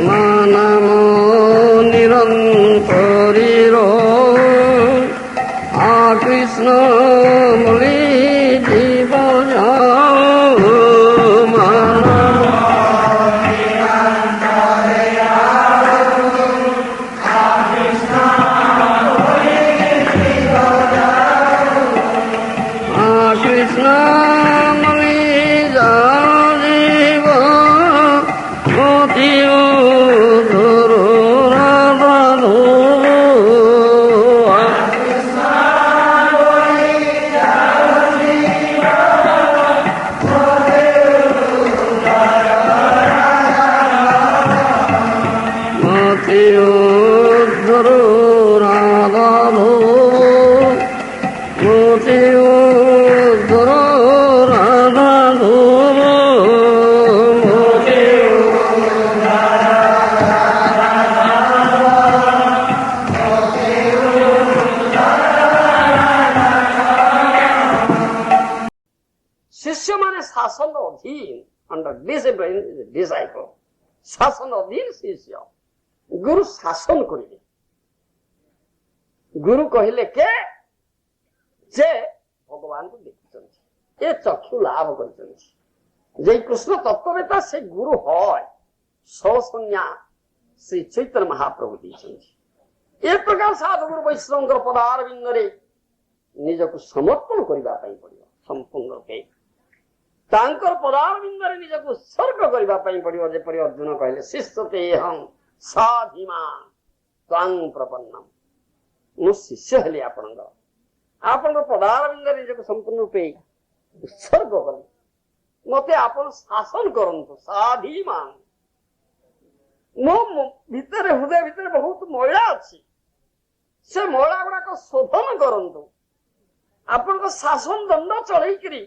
নাম নিরন্তরীর কৃষ্ণ বলি জীব কৃষ্ণ বলি জীব शिष्य माने शासन अधीन under discipline is a disciple शासन अधीन शिष्य गुरु शासन करिले गुरु कहले के जे भगवान को देखुछन्ति ए चक्षु लाभ करछन्ति जे कृष्ण तत्ववेता से गुरु होय सौसंज्ञा श्री चैतन्य महाप्रभु दिछन्ति ए प्रकार साधुगुरु वैष्णवଙ୍କର पदारविन्दरे निजको समर्पण करिबा पई पड़ियो संपूर्ण रूपे तांकर पदारविन्दरे निजको उत्सर्ग करिबा पई पड़ियो जेपरि अर्जुन कहले शिष्यते हम साधिमान त्वां प्रपन्नम मु शिष्य हेली आपन पदारविन्दरे निजको संपूर्ण रूपे उत्सर्ग करी मते आपन शासन करंतु साधिमान मो भीतर हृदय भीतर बहुत मैला अछि से मैला गुड़ा को शोधन करंतु आपन को शासन दंड चढ़ई करी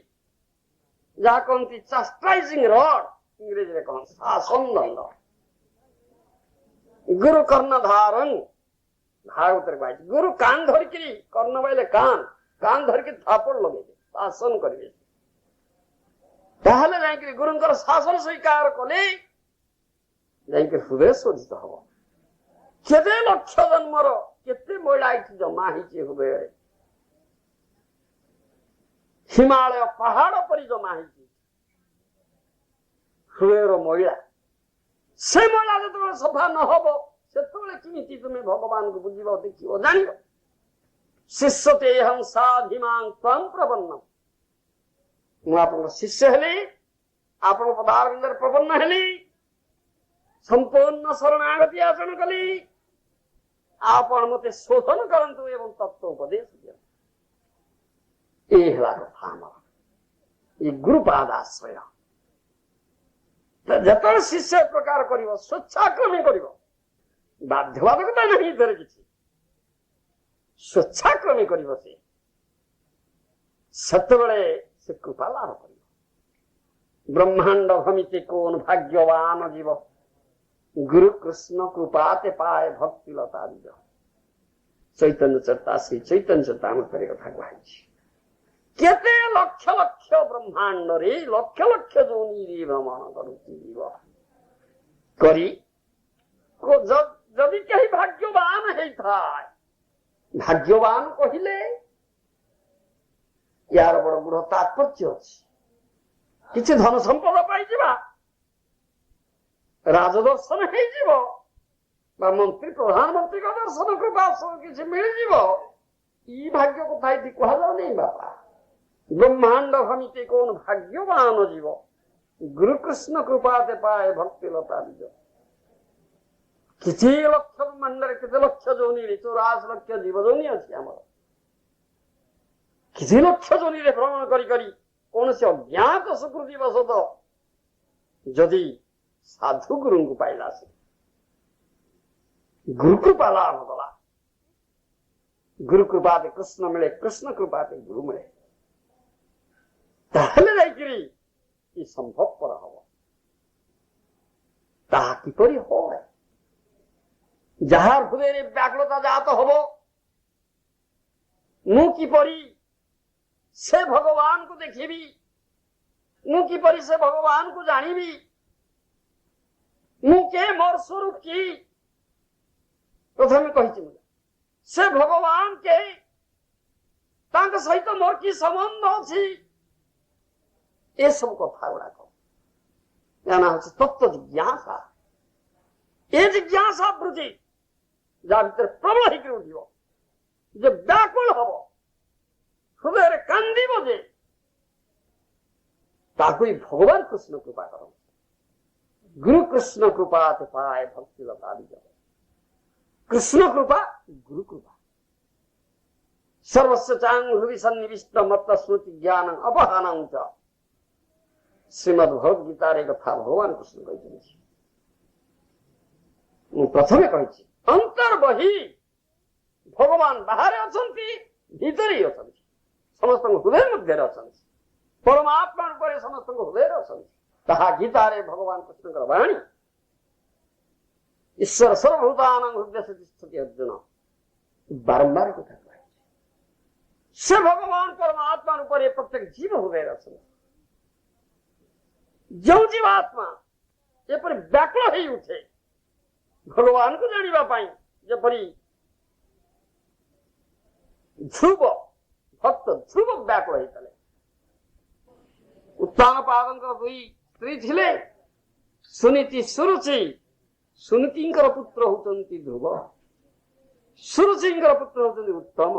जहाँ कहती चास्टाइजिंग रड इंग्रेजी में कौन शासन दंड गुरु कर्ण धारण भागवत गुरु कान धरिकी कर्ण बाइले कान धरिकी थापड़ लगे शासन करेंगे ताहले गुरुंकर शासन स्वीकार कले हृदय शोधित हम केते लक्ष जन्मर केते मैला जमा हृदय हिमालय पहाड़ पर जमा हृदय मैला से मैला जो सफा न हम से तुम्हें भगवान को बुझ देख जान शिष्यते हम साधिमां त्वं प्रपन्नम मुझे शिष्य हेली आप पदारविंदर प्रपन्न हेली संपूर्ण शरणागति आचरण कली आपण मते शोधन करंतु एवं तत्व उपदेश दियंतु ये गुरुपादाश्रय जत शिष्य प्रकार कर स्वेच्छाक्रमी कर बाध्यबाधकता नहीं इधर किसी स्वेच्छाक्रमी कर से कृपा लाभ कर ब्रह्मांड भमिते कौन भाग्यवान जीव गुरु कृष्ण कृपाते पाए भक्ति लता दिज चैतन्य चर्ता श्री चैतन्य चर्ता कथा कही केते लक्ष लक्ष ब्रह्मांड रे लक्ष लक्ष जोनी रे भ्रमण करी जदि कहीं भाग्यवान है भाग्यवान कहले यार बड़ बड़ तात्पर्य अच्छी किसी धन संपद पाई राजदर्शन हो मंत्री प्रधानमंत्री का दर्शन कृपा किसी मिल ई भाग्य कथा ये कह नहीं बापा ब्रह्मांड भमिते कौन भाग्यवान जीव गुरु कृष्ण कृपाते पाए भक्ति लता दिज किसी लक्ष ब्रह्मांड किसी लक्ष जोनी 84 लक्ष जीव जोनी अच्छी आम किसी लक्ष जोनी भ्रमण करी कौन से अज्ञात सुकृति बसत जदि साधु गुरु को पाइला से गुरु कृपा लाभ कला गुरु कृपाते कृष्ण मिले कृष्ण कृपाते गुरु मिले ताहले संभवपर हम ताहा किपरि होय जार हृदय व्याकुलता जात हम मु किपरि से भगवान को देखी मु किपरि से भगवान को जानी मुझे मोर स्वरूप की प्रथम कही से भगवान के सहित मोर की संबंध अच्छी ये सब कथा गुड़ाक या तत्व जिज्ञासा ये जिज्ञासा वृत्ति जहाँ भीतर प्रबल होकर उठो जो व्याकुल हम हृदय कांदी जे ताकि भगवान कृष्ण कृपा कर गुरु कृष्ण कृपा पाए भक्ति लता विजय कृष्ण कृपा गुरु कृपा सर्वस्व चांग हृदय सन्निविष्ट मत स्मृति ज्ञान अपहान श्रीमद भगवद गीतार कथा भगवान कृष्ण कही प्रथमे कही अंतर बही भगवान बाहर अच्छा भीतर ही अच्छा समस्त हृदय मध्य अच्छा परमात्मा रूप समस्त हृदय अच्छा गीतार भगवान कृष्ण वाणी ईश्वर सर्वभूतान हृदय स्थिति अर्जुन बारंबार कथा कहे से भगवान परमात्मा रूप प्रत्येक जीव हृदय अच्छा जो जीवात्मा एपरी व्याकुल हो उठे भगवान को जानापी जपरी ध्रुव भक्त ध्रुव व्याकुल होता उत्तान पाद दुई स्त्री थे सुनीति सुरुचि सुनीति पुत्र होती ध्रुव सुरुचि पुत्र होती उत्तम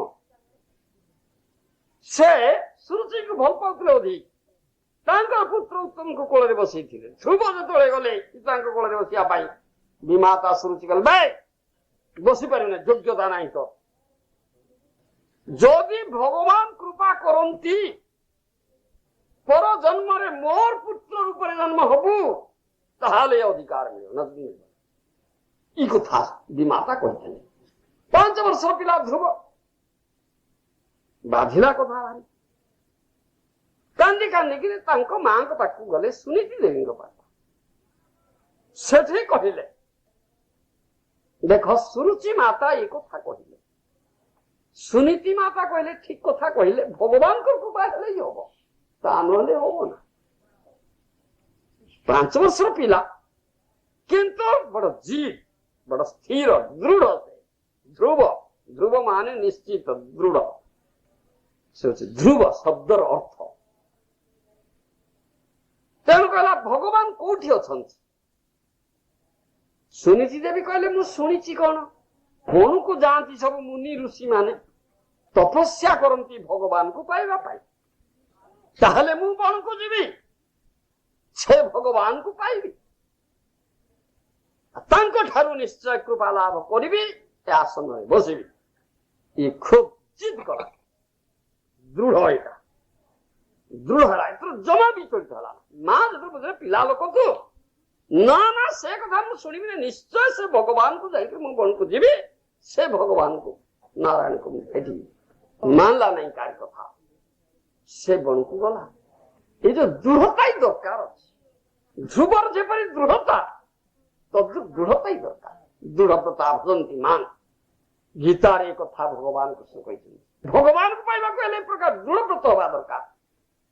से सुरुचि को भल पाते अधिक पुत्र उत्तम को कोल बसई ध्रुव जो गले कोल बसापी विमाता सुरुचि कल बसी पार योग्यता नहीं तो जदि भगवान कृपा करती पर जन्म मोर पुत्र रूप जन्म हबू ताहले अधिकार मिल कथा विमाता कही 5 वर्ष पिला ध्रुव बाधिला कथा भारी कांदी कांदी मां पाक गले सुनीति देवी पाक से कहले देख सुरुचि माता ये कथा कहले सुनीति माता कहले ठीक कथा कहले भगवान को कृपा हेले ही हम हम ना 5 वर्ष पिला किंतु बड़ जीव बड़ स्थिर दृढ़ से ध्रुव ध्रुव माने निश्चित दृढ़ से ध्रुव शब्दर अर्थ तेणु कहला भगवान कौटी अच्छा सुनीति देवी कहले मु शुणी कौन कौन को जाती सब मुनि ऋषि माने तपस्या करती भगवान को पाइबा पाई ताहले मु कौन को जीवी से भगवान को पाइबी तांको ठारू निश्चय कृपा लाभ करी आसन बसबी ये खूब जिद कर दृढ़ यहाँ दृढ़ है जमा विचलित है माँ जो बुझे पिला लोक तू ना ना से कथा मुझे शुणी निश्चय से भगवान को जाकर मुझे बन को जीवी से भगवान को नारायण को भेटी मानला नहीं कार कथा से बन को गला ये जो दृढ़ता ही दरकार ध्रुवर जेपरी दृढ़ता तद दृढ़ता ही दरकार दृढ़ता भजंती मान गीतार एक कथा भगवान कृष्ण कही भगवान को पाइबा को प्रकार दृढ़व्रत हवा दरकार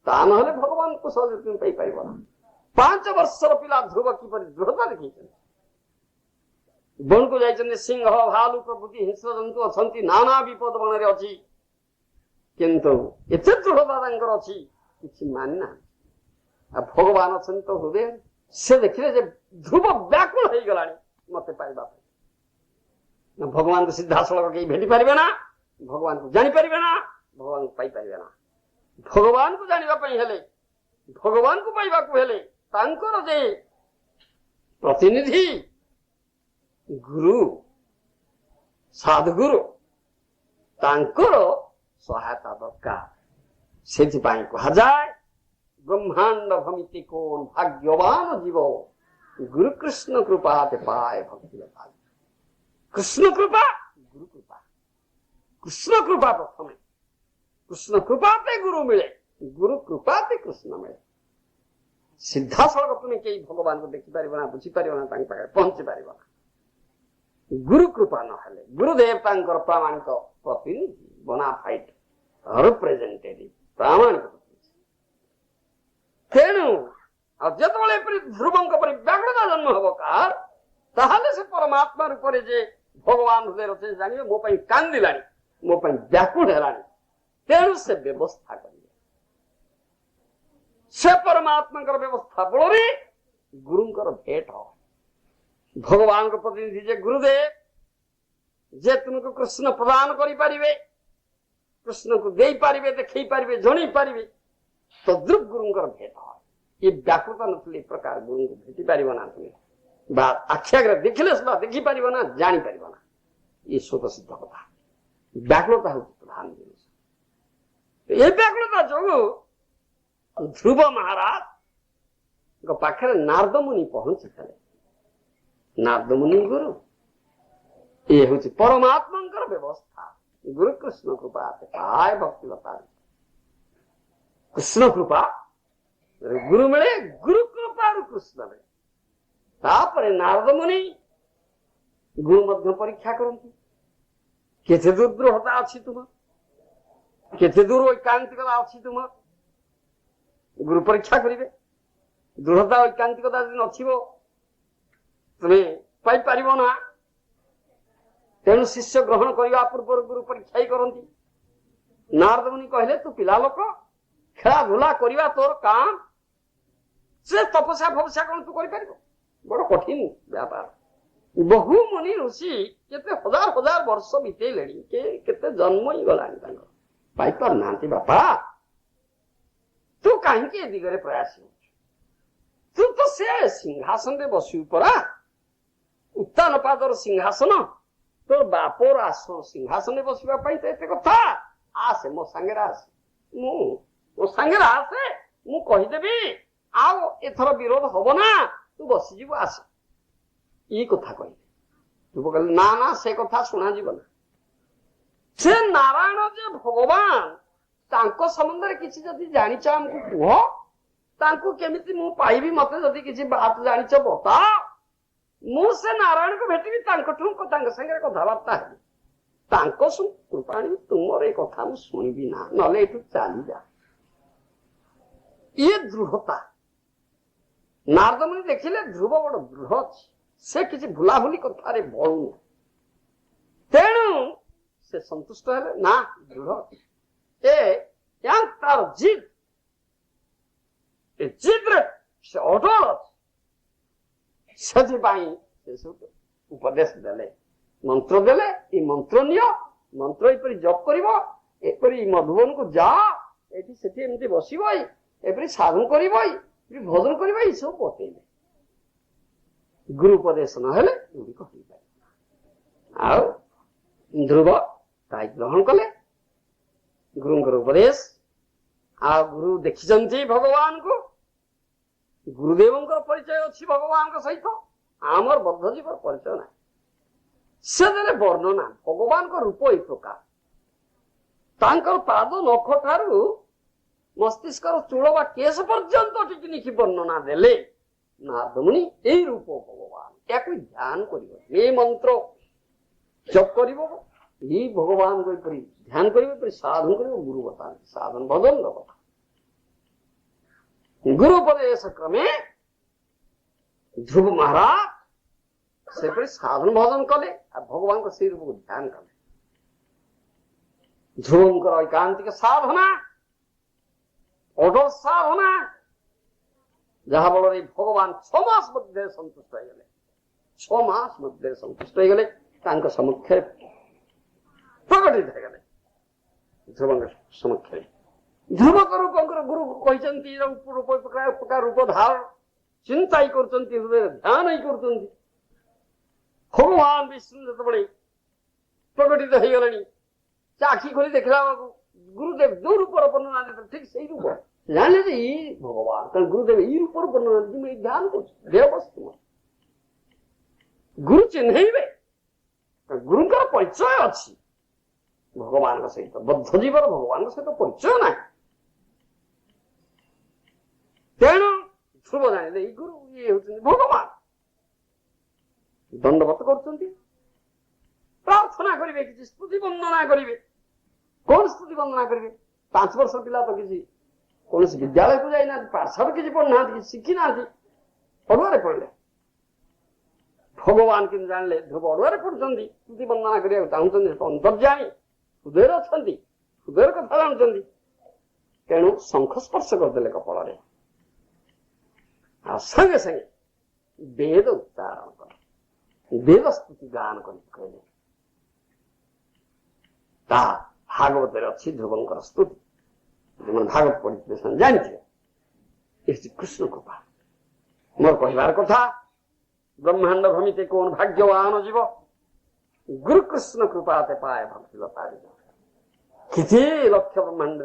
ता ना भगवान को सहज तुम पाई पाइब ना 5 वर्षर पिला ध्रुव किपरि दृढ़ता देखी बन को जाइछन्ते सिंह भालू प्रभृति हिंस्र जंतु अछंती नाना विपद बन रे अछि किंतु एते दृढ़ता तांकर अछि किछि मानि ना आ भगवान अछन तो हृदय से देखिले जे ध्रुव व्याकुल हो गलानी मते पाइबा ना भगवान को सिद्धासलक के भेटी पारिबे ना भगवान को जानि पारिबे ना भगवान को पाई पारिबे ना भगवान को जानिबा पई हेले भगवान को पाइबा को हेले तांकर जे प्रतिनिधि गुरु साधुगुरु तांकर सहायता दरकार से कहा जाए ब्रह्मांड भमिति कौन भाग्यवान जीव गुरु कृष्ण कृपा पाए भक्ति लता कृष्ण कृपा गुरु कृपा कृष्ण कृपा प्रथम कृष्ण कृपाते गुरु मिले गुरु कृपाते कृष्ण मिले सीधा सड़क तुम्हें कई भगवान को देखी पार ना बुझी पार ना पहुंची पार ना गुरु कृपा ना गुरुदेव प्रामाणिक प्रतिनिधि बोनाफाइड रिप्रेजेंटेटिव प्रामाणिक तेणु जो ध्रुव व्याकुलता जन्म हम कार परमात्मा रूप जे भगवान हृदय अच्छे जानवे मो कांदिला मो व्याकुल है तेणु से व्यवस्था करेंगे से परमात्मा व्यवस्था बल गुरुंकर भेट हो भगवान को प्रतिनिधि जे गुरुदेव जे तुमको कृष्ण प्रदान करें कृष्ण को दे पारे देखई पारे जन पारे तद्रुप गुरुंकर भेट हो ये व्याकुलता नथिले प्रकार गुरु को भेटी पार ना तुम आखिआगे देखिले सुधा देखी पार ना जानी पार ना ये स्वतः सिद्ध कथा व्याकुलता हूँ प्रधान जिन ये व्याकुलता जो ध्रुव महाराज पाखे नारद मुनि पहुंची नारद मुनि गुरु ये हूँ परमात्मा व्यवस्था गुरु कृष्ण कृपा काय भक्तिलता कृष्ण कृपा गुरु मिले गुरु कृपा कृष्ण मिले तापर नारद मुनि गुरु मध्य परीक्षा करती केते दूर दृढ़ता अच्छी तुम केते दूर ऐकांतिकता अच्छी तुम गुरु परीक्षा करेंगे दृढ़ता ऐकांतिकता अच्छी तुम्हें पाइपर ना तेणु शिष्य ग्रहण करने पूर्व गुरु परीक्षा ही करती नारद मुनि कहले तू पिला लोक खेला धुला करवा तोर काम से तपस्या फपस्या कौन तू कर बड़ कठिन व्यापार बहु मुनि ऋषि केते हजार हजार वर्ष बीतेले केते जन्म ही गलानी पाइपर ना बापा तू कहीं दिगरे प्रयास तू तो से सिंहासन रे बसु परा उत्तान पादर सिंहासन तो बापर आसन सिंहासन बसवा तो एत कथा आसे मो सांगे आसे मो सांगे आसे मु कहीदेवी आओ एथर विरोध हम ना तू बसीज आस ये कथा कह तू कहले ना ना से कथा शुणा ना से नारायण जे भगवान तांको संबंध रे किछि जदि जानिछ हमकु कुह तांको केमिति मु पाइबी मते जदि किछि बात जानिछ बता मु से नारायण को भेटिबी तांको को तांग संगे कथाबार्ता है तांको सु कृपाणी तुमर ए कथा मु सुनिबी ना नले एटु चाली जा ये दृढ़ता नारद मुनि देखिले ध्रुव बड़ दृढ़ अछि से किछि भुला भुली कथा रे बळु तेणु से संतुष्ट है ना दृढ़ ए तार जिद से अटल से उपदेश देले मंत्र देले ये मंत्र नियो मंत्र एपरी जप करिवो एपरी मधुबन को जा एठी सेठी एमती बसिबो एपरी साधन करिवो एपरी भजन करिवो ई सब बतेले गुरु उपदेश न हेले उडी कहि पाए आ ध्रुव ताई ग्रहण कले गुरुंकर उपदेश आ गुरु देखी भगवान को गुरुदेव परिचय अच्छी भगवान सहित आमर बद्ध जीव परिचय ना से वर्णना भगवान को रूप एक प्रकार पाद नख ठारू मस्तिष्क चूल बा केश पर्यंत टिकनिकी वर्णना देले नारद मुनि यही रूप भगवान या ध्यान कर मंत्र जप कर भगवान को ध्यान कर साधन कर गुरु बता साधन भजन कथा गुरु उपदेश क्रमे ध्रुव महाराज से साधन भजन कले भगवान को से रूप को ध्यान कले ध्रुवंकर ऐकांतिक साधना अटल साधना जहा बल भगवान 6 मास मध्य संतुष्ट हो गले 6 मास मध्य संतुष्ट हो गले समक्ष प्रकटित हो गले ध्रुव समक्ष ध्रुव रूप गुरु कहते रूप प्रकार रूप धार चिंता ही करते हृदय ध्यान ही करते भगवान विष्णु जो प्रकटित हो गले आखि खोली देखला गुरुदेव जो रूप वर्णना देते ठीक से रूप जाने भगवान कारण गुरुदेव ये रूप वर्णना ध्यान कर वस्तु गुरु चिन्हबे गुरुंकर परिचय अच्छी भगवान सहित बद्ध जीवर भगवान सहित परिचय ना तेणु ध्रुव जाने गुरु ये भगवान दंडवत कर प्रार्थना करेंगे किसी स्तुति वंदना करेंगे कौन स्तुति वंदना करेंगे 5 वर्ष पिला तो किसी कौन विद्यालय को जाना पाठशाला किसी पढ़ना किसी शिखी ना पढ़ुआरे पढ़ले ଭଗବାନ କିନ୍ତୁ ଜାଣିଲେ ଧ୍ରୁବ ଅଡୁଆରେ ପଡୁଛନ୍ତି, ସ୍ତୁତି ବନ୍ଦନା କରିବାକୁ ଚାହୁଁଛନ୍ତି, ଅନ୍ତର୍ଯାମୀ ହୃଦୟରେ ଅଛନ୍ତି, ହୃଦୟର କଥା ଜାଣୁଛନ୍ତି। ତେଣୁ ଶଙ୍ଖ ସ୍ପର୍ଶ କରିଦେଲେ କପାଳରେ, ଆଉ ସାଙ୍ଗେ ସାଙ୍ଗେ ବେଦ ଉଚ୍ଚାରଣ କଲେ, ବେଦ ସ୍ତୁତି ଗାନ କରି କହିଲେ। ତାହା ଭାଗବତରେ ଅଛି ଧ୍ରୁବଙ୍କର ସ୍ତୁତି। ଯେଉଁମାନେ ଭାଗବତ ପଢିଥିଲେ ସେମାନେ ଜାଣିଥିବେ ଏ କୃଷ୍ଣ କୃପା। ମୋର କହିବାର କଥା, ବ୍ରହ୍ମାଣ୍ଡ ଭ୍ରମିତେ କୋন ଭାଗ୍ୟବାନ ଯିବ, ଗୁରୁ କୃଷ୍ଣ କୃପାତେ ପାଏ ଭକ୍ତି ଲତା। କିଛି ଲକ୍ଷ ବ୍ରହ୍ମାଣ୍ଡ